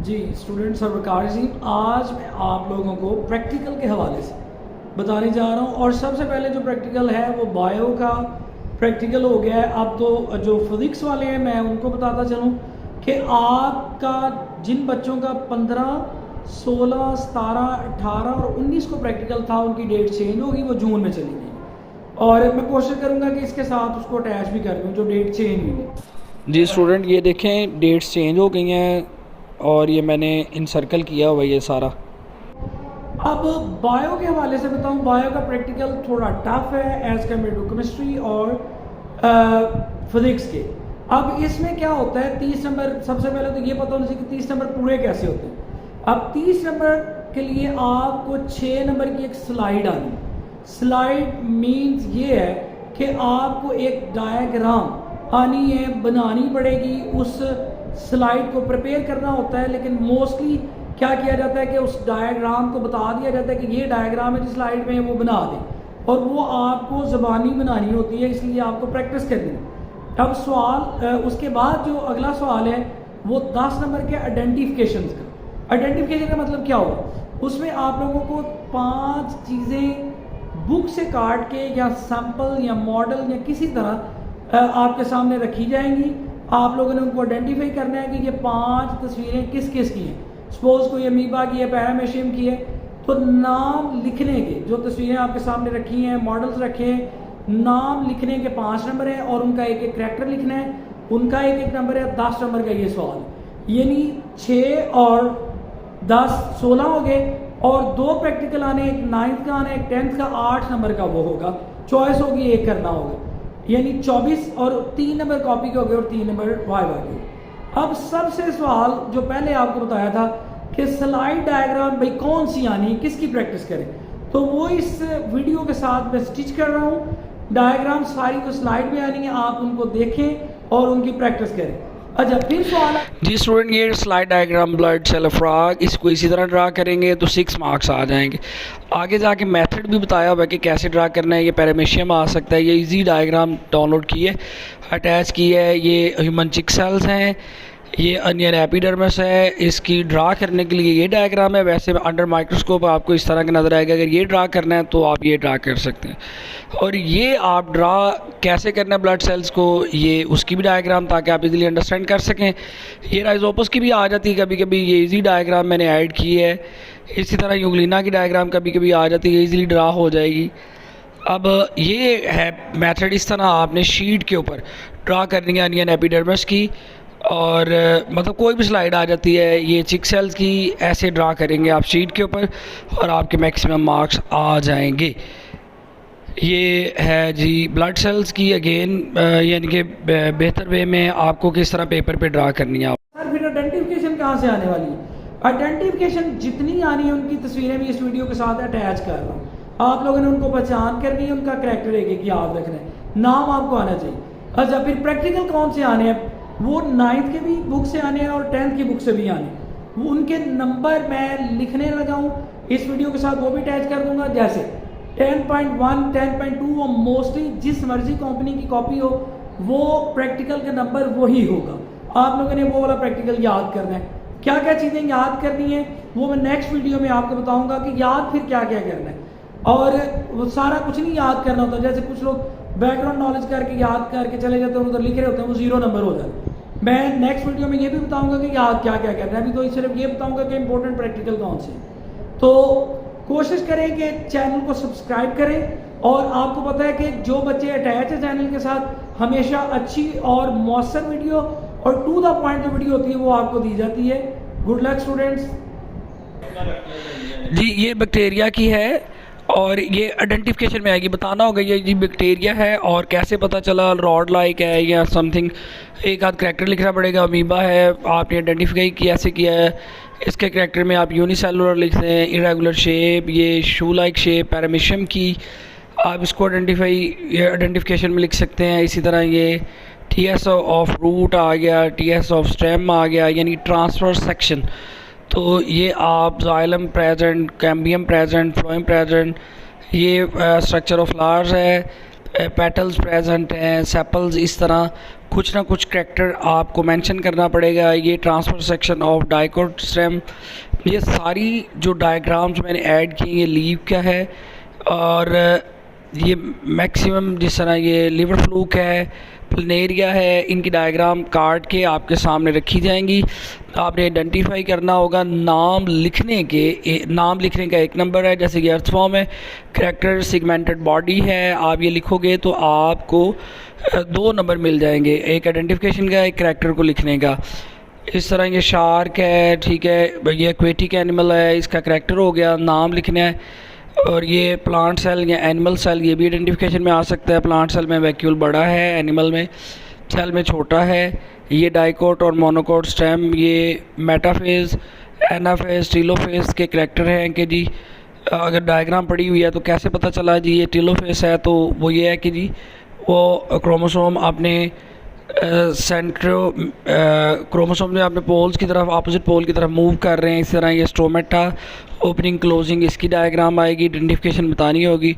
जी student सरवकार जी, आज मैं आप लोगों को प्रैक्टिकल के हवाले से बताने जा रहा हूँ। और सबसे पहले जो प्रैक्टिकल है वो बायो का प्रैक्टिकल हो गया है। अब तो जो फिजिक्स वाले हैं मैं उनको बताता चलूँ कि आपका जिन बच्चों का 15, 16, 17, 18 और 19 को प्रैक्टिकल था, उनकी डेट चेंज होगी, वो जून में चली गई। और मैं कोशिश करूँगा कि इसके साथ उसको अटैच भी कर दूँ जो डेट चेंज हुई है। जी स्टूडेंट, ये देखें डेट्स चेंज हो गई हैं और ये मैंने इनसर्कल किया हुआ ये सारा। अब बायो के हवाले से बताऊं, बायो का प्रैक्टिकल थोड़ा टफ है एज कम्पेयर टू केमिस्ट्री और फिजिक्स के। अब इसमें क्या होता है, 30 नंबर, सबसे पहले तो ये पता होना चाहिए कि 30 नंबर पूरे कैसे होते हैं। अब 30 नंबर के लिए आपको 6 नंबर की एक स्लाइड आनी है। स्लाइड मीन्स ये है कि आपको एक डायग्राम आनी है, बनानी पड़ेगी, उस स्लाइड को प्रिपेयर करना होता है। लेकिन मोस्टली क्या किया जाता है कि उस डायग्राम को बता दिया जाता है कि ये डायग्राम है जिस स्लाइड में वो बना दें, और वो आपको ज़बानी बनानी होती है, इसलिए आपको प्रैक्टिस करनी है। अब सवाल उसके बाद जो अगला सवाल है वो 10 नंबर के आइडेंटिफिकेशन का। आइडेंटिफिकेशन का मतलब क्या होगा, उसमें आप लोगों को 5 चीज़ें बुक से काट के या सैंपल या मॉडल या किसी तरह आपके सामने रखी जाएंगी। आप लोगों ने उनको आइडेंटिफाई करना है कि ये 5 तस्वीरें किस किस की हैं। सपोज कोई अमीबा की है, पैरामेशियम की है, तो नाम लिखने के, जो तस्वीरें आपके सामने रखी हैं, मॉडल्स रखे हैं, नाम लिखने के 5 नंबर हैं और उनका एक एक करैक्टर लिखना है, उनका एक एक नंबर है। 10 नंबर का ये सवाल है, यानी 6 और 10 16 हो गए, और 2 प्रैक्टिकल आने, एक 9th का आने, एक 10th का, 8 नंबर का वो होगा, चॉइस होगी, एक करना होगा, यानी 24, और 3 नंबर कॉपी के हो गए और 3 नंबर वाइवा के। अब सबसे सवाल जो पहले आपको बताया था कि स्लाइड डायग्राम भाई कौन सी आनी है, किसकी प्रैक्टिस करें, तो वो इस वीडियो के साथ मैं स्टिच कर रहा हूँ। डायग्राम सारी जो स्लाइड में आनी है आप उनको देखें और उनकी प्रैक्टिस करें। अच्छा, फिर सवाल जी स्टूडेंट, ये slide diagram blood cell frog, इसको इसी तरह ड्रा करेंगे तो 6 मार्क्स आ जाएंगे। आगे जाके मेथड भी बताया हुआ है कि कैसे ड्रा करना है। ये पैरामेशियम आ सकता है, ये इजी डायग्राम डाउनलोड किए, अटैच की है। ये ह्यूमन चिक सेल्स हैं, ये अनियन एपिडर्मिस है। इसकी ड्रा करने के लिए ये डायग्राम है। वैसे अंडर माइक्रोस्कोप आपको इस तरह का नज़र आएगा। अगर ये ड्रा करना है तो आप ये ड्रा कर सकते हैं। और ये आप ड्रा कैसे करना है ब्लड सेल्स को, ये उसकी भी डायग्राम, ताकि आप इजीली अंडरस्टैंड कर सकें। ये राइजोपस की भी आ जाती है कभी कभी, ये इजी डायग्राम मैंने ऐड की है। इसी तरह यूग्लिना की डायग्राम कभी कभी आ जाती है, इजीली ड्रा हो जाएगी। अब ये है मेथड, इस तरह आपने शीट के ऊपर ड्रा करनी है अनियन एपिडर्मिस की, और मतलब कोई भी स्लाइड आ जाती है। ये चिक सेल्स की ऐसे ड्रा करेंगे आप शीट के ऊपर और आपके मैक्सिमम मार्क्स आ जाएंगे। ये है जी ब्लड सेल्स की अगेन, यानी कि बेहतर वे में आपको किस तरह पेपर पे ड्रा करनी है। सर फिर आइडेंटिफिकेशन कहाँ से आने वाली है? आइडेंटिफिकेशन जितनी आनी है उनकी तस्वीरें भी इस वीडियो के साथ अटैच कर रहा हूँ। आप लोगों ने उनको पहचान करनी है, उनका करैक्टर एक एक याद रखना है, नाम आपको आना चाहिए। अच्छा, फिर प्रैक्टिकल कौन से आने हैं, वो 9th के भी बुक से आने हैं और 10th की बुक से भी आने हैं। वो उनके नंबर मैं लिखने लगा हूँ, इस वीडियो के साथ वो भी अटैच कर दूंगा। जैसे 10.1, 10.2, वो मोस्टली जिस मर्जी कंपनी की कॉपी हो वो प्रैक्टिकल का नंबर वही होगा। आप लोगों ने वो वाला प्रैक्टिकल याद करना है। क्या क्या चीज़ें याद करनी है वो मैं नेक्स्ट वीडियो में आपको बताऊंगा कि याद फिर क्या क्या करना है। और वो सारा कुछ नहीं याद करना होता, जैसे कुछ लोग बैकग्राउंड नॉलेज करके याद करके चले जाते हैं, उधर लिख रहे होते हैं, वो 0 नंबर हो जाता है। मैं नेक्स्ट वीडियो में ये भी बताऊंगा कि याद क्या क्या करना है। अभी तो सिर्फ ये बताऊंगा कि इंपॉर्टेंट प्रैक्टिकल कौन से। तो कोशिश करें कि चैनल को सब्सक्राइब करें, और आपको पता है कि जो बच्चे अटैच है चैनल के साथ हमेशा अच्छी और मौसर वीडियो और टू द पॉइंट जो वीडियो होती है वो आपको दी जाती है। Good luck students. जी ये बैक्टीरिया की है और ये आइडेंटिफिकेशन में आएगी, बताना होगा ये जी बैक्टीरिया है और कैसे पता चला रॉड लाइक है या समथिंग। एक आध करैक्टर लिखना पड़ेगा। अमीबा है, आपने आइडेंटिफाई कैसे किया है, इसके करैक्टर में आप यूनिसेलुलर लिखते हैं, इरेगुलर शेप, ये शू लाइक शेप पैरामेशियम की, आप इसको आइडेंटिफिकेशन में लिख सकते हैं। इसी तरह ये टीएस ऑफ रूट आ गया, टीएस ऑफ स्टेम आ गया, यानी ट्रांसफर सेक्शन। तो ये आप xylem present, cambium present, phloem present, ये स्ट्रक्चर ऑफ फ्लावर्स है। पेटल्स प्रेजेंट हैं, सेपल्स, इस तरह कुछ ना कुछ करैक्टर आपको मेंशन करना पड़ेगा। ये transfer section of dicot stem, ये सारी जो डायग्राम्स मैंने ऐड की, ये लीव क्या है और ये मैक्सिमम जिस तरह ये लिवर फ्लूक है, प्लनेरिया है, इनकी डायग्राम काट के आपके सामने रखी जाएंगी। आपने आइडेंटिफाई करना होगा नाम लिखने का एक नंबर है, जैसे कि अर्थ फॉर्म है, करैक्टर सिगमेंटेड बॉडी है, आप ये लिखोगे तो आपको 2 नंबर मिल जाएंगे, एक आइडेंटिफिकेशन का, एक करैक्टर को लिखने का। इस तरह ये शार्क है, ठीक है, ये एक्वेटिक एनिमल है, इसका करैक्टर हो गया, नाम लिखना है। और ये प्लांट सेल या एनिमल सेल, ये भी आइडेंटिफिकेशन में आ सकता है। प्लांट सेल में वैक्यूल बड़ा है, एनिमल में सेल में छोटा है। ये डाइकोट और मोनोकोट स्टेम, ये मेटाफेज, एनाफेज, टीलोफेज के करैक्टर हैं कि जी अगर डायग्राम पड़ी हुई है तो कैसे पता चला जी ये टीलोफेज है, तो वो ये है कि जी वो क्रोमोसोम अपने क्रोमोसोम में अपने पोल्स की तरफ, अपोजिट पोल की तरफ मूव कर रहे हैं। इस तरह ये स्टोमेटा ओपनिंग क्लोजिंग, इसकी डायग्राम आएगी, आइडेंटिफिकेशन बतानी होगी।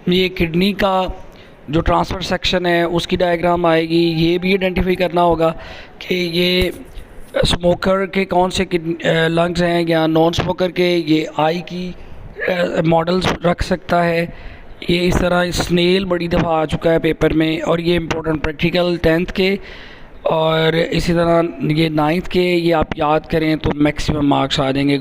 ये किडनी का जो ट्रांसफ़र सेक्शन है उसकी डायग्राम आएगी, ये भी आइडेंटिफाई करना होगा कि ये स्मोकर के कौन से लंग्स हैं या नॉन स्मोकर के, ये आई की मॉडल्स रख सकता है। ये इस तरह स्नेल बड़ी दफ़ा आ चुका है पेपर में, और ये इम्पोर्टेंट प्रैक्टिकल 10th के और इसी तरह ये 9th के, ये आप याद करें तो मैक्सिमम मार्क्स आ जाएंगे।